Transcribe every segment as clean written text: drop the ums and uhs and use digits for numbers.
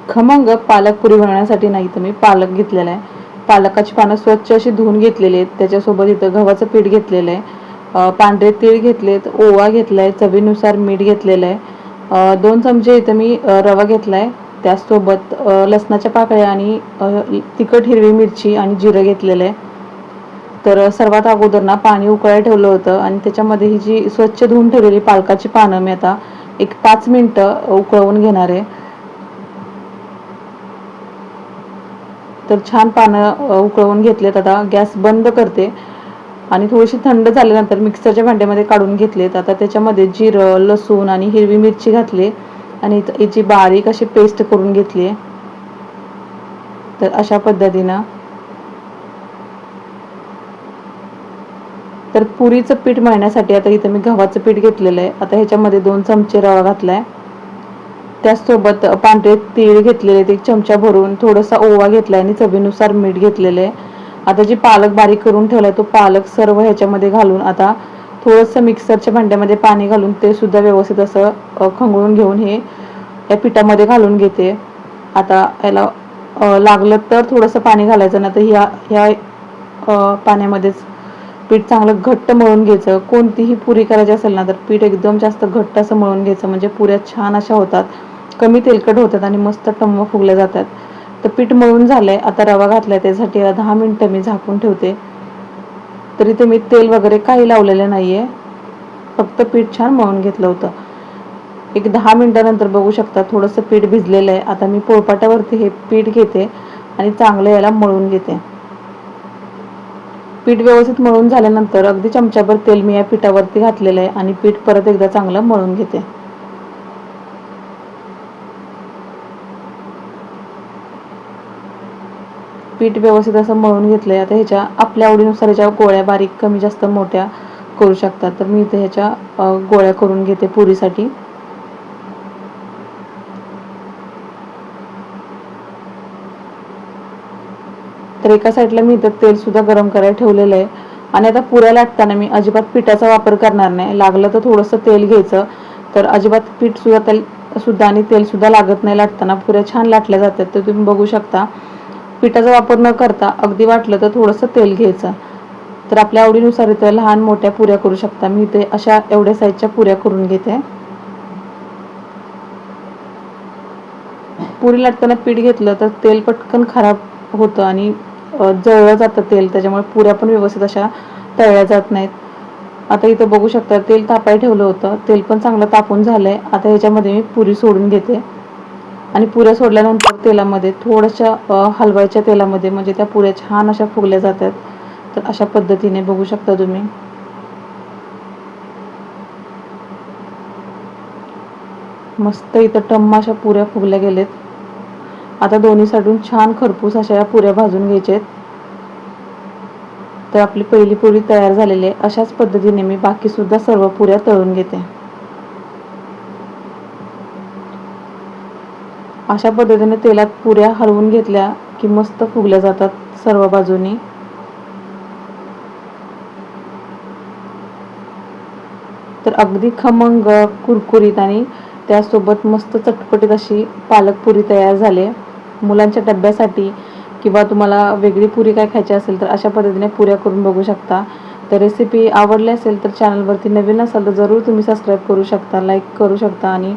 खमंग पालक पुरी बनवण्यासाठी नाही तर मी पालक घेतलेला आहे. पालकाची पानं स्वच्छ अशी धुवून घेतलेली आहेत. त्याच्यासोबत इथं गव्हाचं पीठ घेतलेलं आहे, पांढरे तीळ घेतलेत, ओवा घेतलाय, चवीनुसार मीठ घेतलेलं आहे, 2 चमचे इथं मी रवा घेतलाय, त्याचसोबत लसणाच्या पाकळ्या आणि तिखट हिरवी मिरची आणि जिरं घेतलेलं आहे. तर सर्वात अगोदर ना पाणी उकळायला ठेवलं होतं आणि त्याच्यामध्ये ही जी स्वच्छ धुवून ठेवलेली पालकाची पानं मी आता एक 5 मिनिटं उकळवून घेणार आहे. तर छान पानं उकळवून घेतलेत. आता गॅस बंद करते आणि थोडीशी थंड झाल्यानंतर मिक्सरच्या भांड्यामध्ये काढून घेतलेत. आता त्याच्यामध्ये जिरं, लसूण आणि हिरवी मिरची घातली आणि याची बारीक अशी पेस्ट करून घेतली आहे. तर अशा पद्धतीनं तर पुरीचं पीठ मळण्यासाठी आता इथं मी गव्हाचं पीठ घेतलेलं आहे. आता ह्याच्यामध्ये 2 चमचे रवा घातलाय, त्याचसोबत पांढरे तीळ घेतलेले आहेत 1 चमचा भरून, थोडासा ओवा घेतलाय आणि चवीनुसार मीठ घेतलेलं आहे. आता जी पालक बारीक करून ठेवलाय तो पालक सर्व ह्याच्यामध्ये घालून आता थोडंसं मिक्सरच्या भांड्यामध्ये पाणी घालून ते सुद्धा व्यवस्थित असं खंगळून घेऊन हे या पिठामध्ये घालून घेते. आता याला लागलं तर थोडंसं पाणी घालायचं, ना तर ह्या पाण्यामध्येच पीठ चांगलं घट्ट मळून घ्यायचं. कोणतीही पुरी करायची असेल ना तर पीठ एकदम जास्त घट्ट असं मळून घ्यायचं, म्हणजे पुऱ्या छान अशा होतात, कमी तेलकट होतात आणि मस्त टम्म फुगल्या जातात. तर पीठ मळून झालंय. आता रवा घातलाय, त्यासाठी 10 मिनिटं मी झाकून ठेवते. तरी ते मी तेल वगैरे काही लावलेलं नाहीये, फक्त पीठ छान मळून घेतलं होतं. एक 10 मिनिटानंतर बघू शकता थोडंसं पीठ भिजलेलं आहे. आता मी पोळपाटावरती हे पीठ घेते आणि चांगलं याला मळून घेते. पीठ व्यवस्थित मळून झाल्यानंतर अगदी चमचाभर तेल मी या पिठावरती घातलेलं आहे आणि पीठ परत एकदा चांगलं मळून घेते. पीठ व्यवस्थित असं मळून घेतलंय. आता ह्याच्या आपल्या आवडीनुसार ह्याच्या गोळ्या बारीक कमी जास्त मोठ्या करू शकतात. तर मी इथे ह्याच्या गोळ्या करून घेते पुरीसाठी. तर एका साईडला मी इथं तेल सुद्धा गरम करायला ठेवलेलं आहे आणि आता पुऱ्या लाटताना मी अजिबात पिठाचा वापर करणार नाही. लागलं तर थोडंसं तेल घ्यायचं, तर अजिबात पीठ सुद्धा आणि तेल सुद्धा लागत नाही लाटताना. पुऱ्या छान लाटल्या जातात. तर तुम्ही बघू शकता पिठाचा वापर न करता अगदी वाटलं तर थोडंसं तेल घ्यायचं. तर आपल्या आवडीनुसार इथं लहान मोठ्या पुऱ्या करू शकता. मी इथे अशा एवढ्या साईजच्या पुऱ्या करून घेते. पुरी लाटताना पीठ घेतलं तर तेल पटकन खराब होतं आणि जळलं जातं तेल, त्याच्यामुळे पुऱ्या पण व्यवस्थित अशा तळल्या जात नाहीत. आता इथं बघू शकता तेल तापायला ठेवलं होतं, तेल पण चांगलं तापून झालंय. आता ह्याच्यामध्ये मी पुरी सोडून घेते आणि पुऱ्या सोडल्यानंतर तेलामध्ये थोड्याशा हलवायच्या तेलामध्ये, म्हणजे त्या पुऱ्या छान अशा फुगल्या जातात. तर अशा पद्धतीने बघू शकता तुम्ही. मस्त इथं टम्म अशा पुऱ्या फुगल्या गेलेत. आता दोन्ही साईडून छान खरपूस अशा या पुऱ्या भाजून घ्यायच्या आहेत. तर आपली पहिली पुरी तयार झालेली आहे. अशाच पद्धतीने मी बाकी सुद्धा सर्व पुऱ्या तळून घेते. अशा पद्धतीने तेलात पुऱ्या हलवून घेतल्या की मस्त फुगल्या जातात सर्व बाजूनी. तर अगदी खमंग, कुरकुरीत आणि त्यासोबत मस्त चटपटीत अशी पालक पुरी तयार झाली. मुलांच्या डब्यासाठी किंवा तुम्हाला वेगळी पुरी काय खायची असेल तर अशा पद्धतीने पुऱ्या करून बघू शकता. तर रेसिपी आवडली असेल तर चॅनलवरती नवीन असाल तर जरूर तुम्ही सबस्क्राईब करू शकता, लाईक करू शकता आणि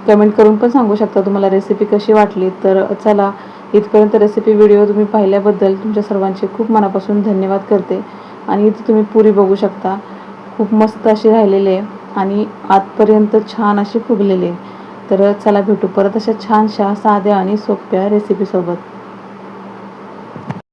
कमेंट करून पण सांगू शकता तुम्हाला रेसिपी कशी वाटली. तर चला, इथपर्यंत रेसिपी व्हिडिओ तुम्ही पाहिल्याबद्दल तुमच्या सर्वांचे खूप मनापासून धन्यवाद करते. आणि इथे तुम्ही पुरी बघू शकता, खूप मस्त अशी राहिलेली आहे आणि आतपर्यंत छान अशी फुगलेली आहे. तर चला भेटू परत अशा छानशा साध्या आणि सोप्या रेसिपीसोबत.